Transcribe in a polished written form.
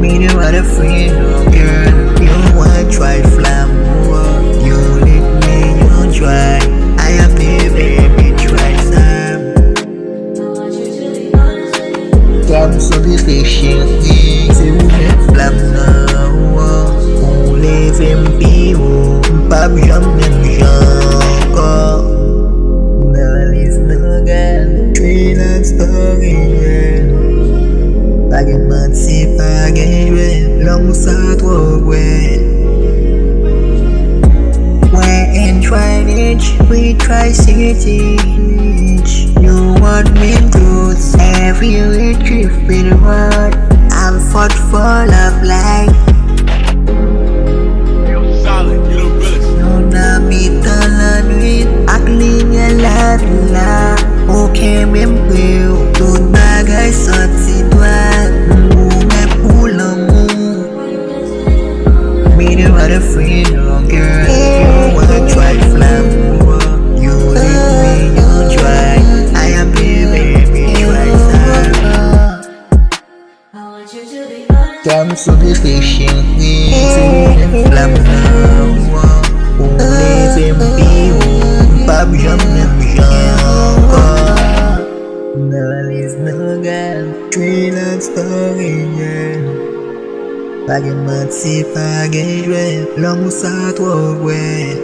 Me no want a friend, no girl. You want try flamme. You let me, you try. I am the baby, try some. Comme sur des fichiers, c'est où les flammes now. On les fait m'pio, pas jamais encore. No list no girl, trailer story. Pagay man si pagay, lanmou sa trop ouais. When try niche, we try city. You want me truth, every retreat with what I'm fought for love like. No na mi talan with aklinya la villa. Okay même peu, tout bagay sorti droit. Ou me pour l'amour. Me no want a friend, no girl. You wanna try flamme. You let me, you try. I am the baby, try some. Comme sur des fichiers, c'est une flamme now. On les fait m'pio, pas jamais encore. No list no girl, trailer story, yeah. Pagay man si pagay, lanmou sa trop ouais.